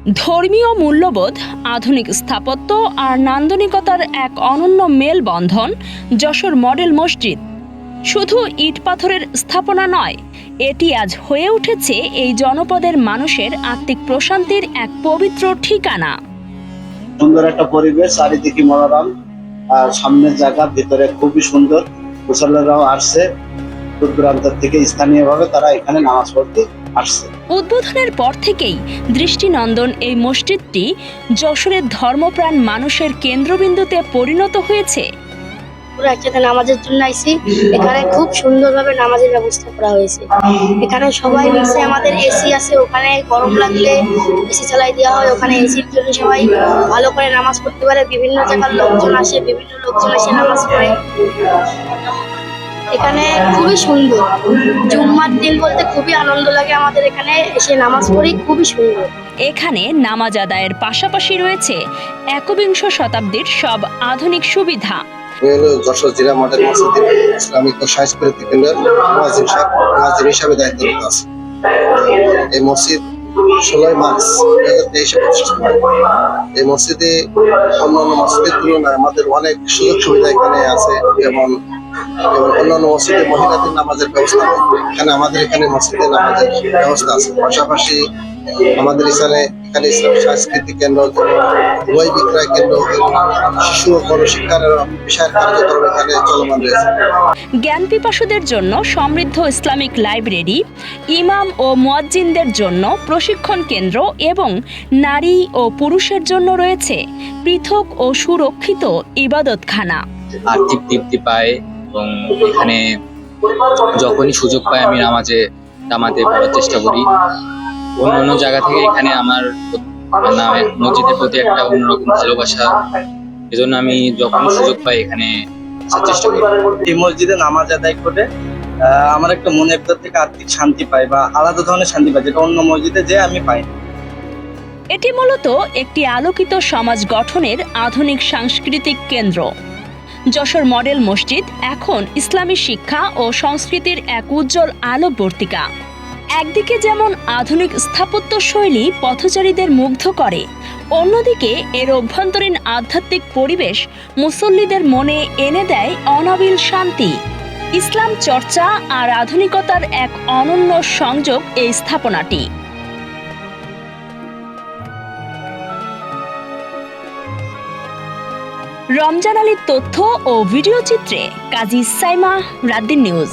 ধর্মীয় মূল্যবোধ, আধুনিক স্থাপত্য আর নান্দনিকতার এক অনন্য মেলবন্ধন যশোর মডেল মসজিদ। শুধু ইট পাথরের স্থাপনা নয়, এটি আজ হয়ে উঠেছে এই জনপদের মানুষের আত্মিক প্রশান্তির এক পবিত্র ঠিকানা। সুন্দর একটা পরিবেশ, চারিদিকে মনোরম, আর সামনের জায়গা, ভিতরে খুবই সুন্দর। মুসল্লিরাও আসছে দূর দূরান্ত থেকে, স্থানীয়ভাবে তারা এখানে নামাজ পড়তে আসছে। উদ্বোধনের পর থেকেই দৃষ্টিনন্দন এই মসজিদটি যশোরের ধর্মপ্রাণ মানুষের কেন্দ্রবিন্দুতে পরিণত হয়েছে। একসাথে নামাজের জন্য আইছি। এখানে খুব সুন্দরভাবে নামাজের ব্যবস্থা করা হয়েছে। এখানে সবাই মিশে, আমাদের এসি আছে, ওখানে গরম লাগলে এসি চালাই দেওয়া হয়। ওখানে এসির জন্য সবাই ভালো করে নামাজ পড়তে পারে। বিভিন্ন জায়গার লোকজন আসে, বিভিন্ন লোকজন এসে নামাজ পড়ে। এখানে খুবই সুন্দর। জুম্মার দিন বলতে খুবই আনন্দ লাগে আমাদের এখানে এসে নামাজ পড়ি, খুবই সুন্দর। এখানে নামাজ আদায়ের পাশাপাশি রয়েছে একবিংশ শতাব্দীর সব আধুনিক সুবিধা। যশোর জেলা মডেল মসজিদের ইসলামিক ও সাংস্কৃতিক কেন্দ্রের মুয়াজ্জিন হিসাবে দায়িত্বরত আছে। এই মসজিদ 16 মার্চ 2023 প্রতিষ্ঠিত হয়। এই মসজিদে অন্যান্য মসজিদের তুলনায় আমাদের অনেক সুযোগ সুবিধা এখানে আছে, যেমন অন্যান্য মসজিদে মহিলাদের নামাজের ব্যবস্থা নেই, আমাদের এখানে মসজিদে নামাজের ব্যবস্থা আছে। পাশাপাশি আমাদের এখানে ইসলাম সাংস্কৃতিক কেন্দ্র, বই বিক্রয় কেন্দ্র, শিশু ও গণশিক্ষার বিষয়ের কার্যক্রম এখানে চলমান রয়েছে। জ্ঞান পিপাসুদের জন্য সমৃদ্ধ ইসলামিক লাইব্রেরি, ইমাম ও মুয়াজ্জিনদের জন্য প্রশিক্ষণ কেন্দ্র এবং নারী ও পুরুষের জন্য রয়েছে পৃথক ও সুরক্ষিত ইবাদতখানা। আর্থিক তৃপ্তি পায় এবং এখানে যখনই সুযোগ পাই আমি নামাজে পড়ার চেষ্টা করি। অন্য জায়গা থেকে এখানে আমার মসজিদের প্রতি একটা অন্যরকম ভালোবাসা, এজন্য আমি যখনই সুযোগ পাই এখানে আসার চেষ্টা করি। এই মসজিদে নামাজ আদায় করে আমার একটা মনে ভেতর থেকে আত্মিক শান্তি পাই, বা আলাদা ধরনের শান্তি পাই, যেটা অন্য মসজিদে যে আমি পাই। এটি মূলত একটি আলোকিত সমাজ গঠনের আধুনিক সাংস্কৃতিক কেন্দ্র। যশোর মডেল মসজিদ এখন ইসলামী শিক্ষা ও সংস্কৃতির এক উজ্জ্বল আলোকবর্তিকা। একদিকে যেমন আধুনিক স্থাপত্য শৈলী পথচারীদের মুগ্ধ করে, অন্যদিকে এর অভ্যন্তরীণ আধ্যাত্মিক পরিবেশ মুসল্লিদের মনে এনে দেয় অনাবিল শান্তি। ইসলাম চর্চা আর আধুনিকতার এক অনন্য সংযোগ এই স্থাপনাটি। রমজান আলীর তথ্য ও ভিডিও চিত্রে কাজী সাইমা, রাত দিন নিউজ।